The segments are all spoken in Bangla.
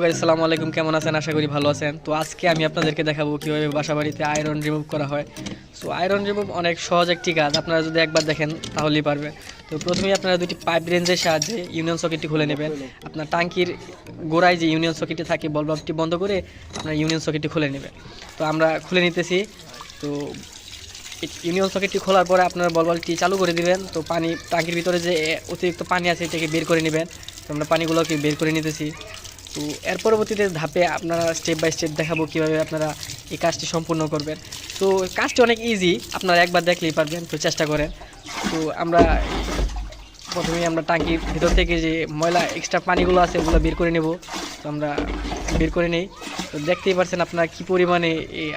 গাইস, আসসালামু আলাইকুম। কেমন আছেন? আশা করি ভালো আছেন। তো আজকে আমি আপনাদেরকে দেখাবো কীভাবে বাসাবাড়িতে আয়রন রিমুভ করা হয়। সো আয়রন রিমুভ অনেক সহজ একটি কাজ, আপনারা যদি একবার দেখেন তাহলেই পারবেন। তো প্রথমেই আপনারা দুটি পাইপ রেঞ্জের সাহায্যে ইউনিয়ন সকেটটি খুলে নেবেন। আপনার ট্যাঙ্কির গোড়ায় যে ইউনিয়ন সকেটটি থাকে, বল বাল্বটি বন্ধ করে আপনার ইউনিয়ন সকেটটি খুলে নেবেন। তো আমরা খুলে নিতেছি। তো ইউনিয়ন সকেটটি খোলার পরে আপনার বল বাল্বটি চালু করে দিবেন। তো পানি ট্যাঙ্কির ভিতরে যে অতিরিক্ত পানি আছে এটাকে বের করে নেবেন। তো আমরা পানিগুলোকে বের করে নিতেছি। তো এর পরবর্তীতে ধাপে আপনারা স্টেপ বাই স্টেপ দেখাবো কীভাবে আপনারা এই কাজটি সম্পূর্ণ করবেন। তো কাজটি অনেক ইজি, আপনারা একবার দেখলেই পারবেন। তো চেষ্টা করেন। তো আমরা প্রথমেই আমরা ট্যাঙ্কির ভিতর থেকে যে ময়লা এক্সট্রা পানিগুলো আছে ওগুলো বের করে নেব। তো আমরা বের করে নেই। তো দেখতেই পাচ্ছেন আপনারা কী পরিমাণে এই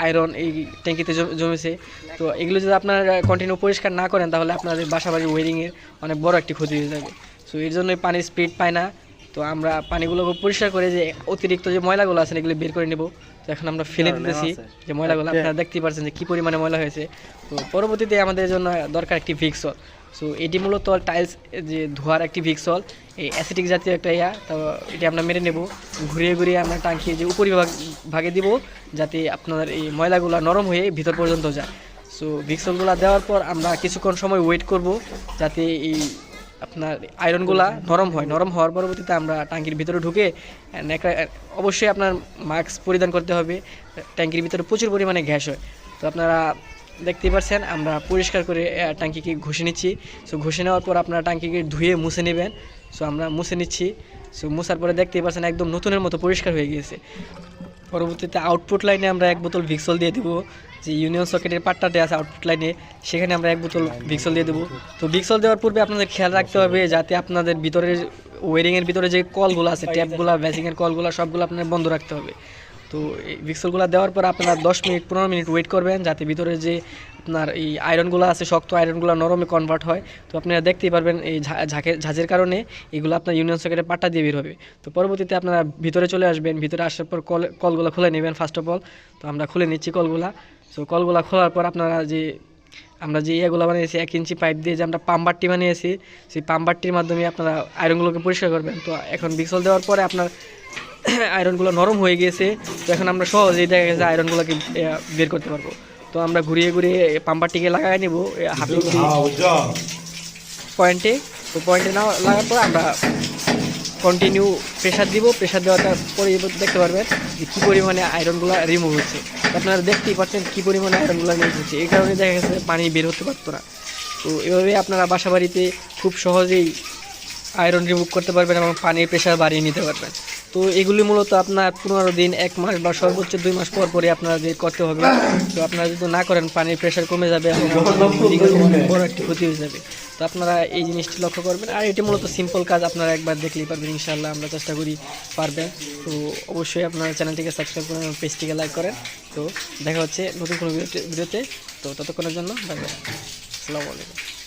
আয়রন এই ট্যাঙ্কিতে জমেছে। তো এগুলো যদি আপনারা কন্টিনিউ পরিষ্কার না করেন তাহলে আপনাদের বাসাবাড়ির ওয়ারিংয়ের অনেক বড় একটি ক্ষতি হয়ে যাবে। সো এর জন্যই পানির স্পিড পায় না। তো আমরা পানিগুলোকে পরিষ্কার করে যে অতিরিক্ত যে ময়লাগুলো আছে এগুলো বের করে নেব। তো এখন আমরা ফেলে দিতেছি যে ময়লাগুলো, আপনারা দেখতেই পাচ্ছেন যে কী পরিমাণে ময়লা হয়েছে। তো পরবর্তীতে আমাদের জন্য দরকার একটি ভিক্সল। সো এটি মূলত টাইলস যে ধোয়ার একটি ভিক্সল, এই অ্যাসিটিক জাতীয় একটা তো এটি আমরা মেরে নেব। ঘুরিয়ে ঘুরিয়ে আমরা ট্যাঙ্কির যে ভাগে দিব যাতে আপনার এই ময়লাগুলো নরম হয়ে ভিতর পর্যন্ত যায়। সো ভিক্সলগুলো দেওয়ার পর আমরা কিছুক্ষণ সময় ওয়েট করব যাতে এই আপনার আয়রনগুলা নরম হয়। নরম হওয়ার পরবর্তীতে আমরা ট্যাঙ্কির ভিতরে ঢুকে অবশ্যই আপনার মাস্ক পরিধান করতে হবে। ট্যাঙ্কির ভিতরে প্রচুর পরিমাণে গ্যাস হয়। তো আপনারা দেখতেই পাচ্ছেন আমরা পরিষ্কার করে ট্যাঙ্কিকে ঘষে নিচ্ছি। সো ঘষে নেওয়ার পর আপনারা ট্যাঙ্কিকে ধুয়ে মুছে নেবেন। সো আমরা মুছে নিচ্ছি। সো মুছার পরে দেখতেই পাচ্ছেন একদম নতুনের মতো পরিষ্কার হয়ে গিয়েছে। পরবর্তীতে আউটপুট লাইনে আমরা 1 বোতল ভিক্সল দিয়ে দেবো। যে ইউনিয়ন সকেটের পাট্টাতে আছে আউটপুট লাইনে, সেখানে আমরা 1 বোতল ভিক্সল দিয়ে দেবো। তো ভিক্সল দেওয়ার পূর্বে আপনাদের খেয়াল রাখতে হবে যাতে আপনাদের ভিতরের ওয়ারিংয়ের ভিতরে যে কলগুলো আছে, ট্যাপগুলো, বেসিংয়ের কলগুলো সবগুলো আপনার বন্ধ রাখতে হবে। তো এই ভিক্সলগুলো দেওয়ার পর আপনারা 10 মিনিট 15 মিনিট ওয়েট করবেন যাতে ভিতরে যে আপনার এই আয়রনগুলো আছে, শক্ত আয়রনগুলো নরমে কনভার্ট হয়। তো আপনারা দেখতেই পারবেন এই ঝাঁঝের কারণে এগুলো আপনার ইউনিয়ন সকেটের পাট্টা দিয়ে বের হবে। তো পরবর্তীতে আপনারা ভিতরে চলে আসবেন। ভিতরে আসার পর কলগুলো খুলে নেবেন ফার্স্ট অফ অল। তো আমরা খুলে নিচ্ছি কলগুলা। সো কলগুলা খোলার পর আপনারা আমরা যে ইয়েগুলো বানিয়েছি 1 ইঞ্চি পাইপ দিয়ে যে আমরা পাম্পবারটি বানিয়েছি, সেই পাম্পবারটির মাধ্যমে আপনারা আয়রনগুলোকে পরিষ্কার করবেন। তো এখন ভিক্সল দেওয়ার পরে আপনার আয়রনগুলো নরম হয়ে গিয়েছে। তো এখন আমরা সহজেই দেখা গেছে আয়রনগুলোকে বের করতে পারবো। তো আমরা ঘুরিয়ে ঘুরিয়ে পাম্পারটিকে লাগাই নেব হাফ ইঞ্চি পয়েন্টে। তো পয়েন্টে না লাগার পর আমরা কন্টিনিউ প্রেশার দিব। প্রেশার দেওয়াটা পরে দেখতে পারবেন যে কী পরিমাণে আয়রনগুলো রিমুভ হচ্ছে। আপনারা দেখতেই পাচ্ছেন কী পরিমাণে আয়রনগুলো রিমুভ হচ্ছে। এই কারণে দেখা গেছে পানি বের হতে পারতো না। তো এভাবে আপনারা বাসাবাড়িতে খুব সহজেই আয়রন রিমুভ করতে পারবেন এবং পানির প্রেশার বাড়িয়ে নিতে পারবেন। তো এগুলি মূলত আপনার 15 দিন, 1 মাস বা সর্বোচ্চ 2 মাস পর পরে আপনাদের করতে হবে। তো আপনারা যদি না করেন পানির প্রেশার কমে যাবে এবং বড় একটি ক্ষতি হয়ে যাবে। তো আপনারা এই জিনিসটি লক্ষ্য করবেন। আর এটি মূলত সিম্পল কাজ, আপনারা একবার দেখলেই পারবেন। ইনশাআল্লাহ আমরা চেষ্টা করি পারবেন। তো অবশ্যই আপনারা চ্যানেলটিকে সাবস্ক্রাইব করেন এবং পেজটিকে লাইক করেন। তো দেখা হচ্ছে নতুন কোনো ভিডিওতে। তো ততক্ষণের জন্য বাই বাই, আসসালামু আলাইকুম।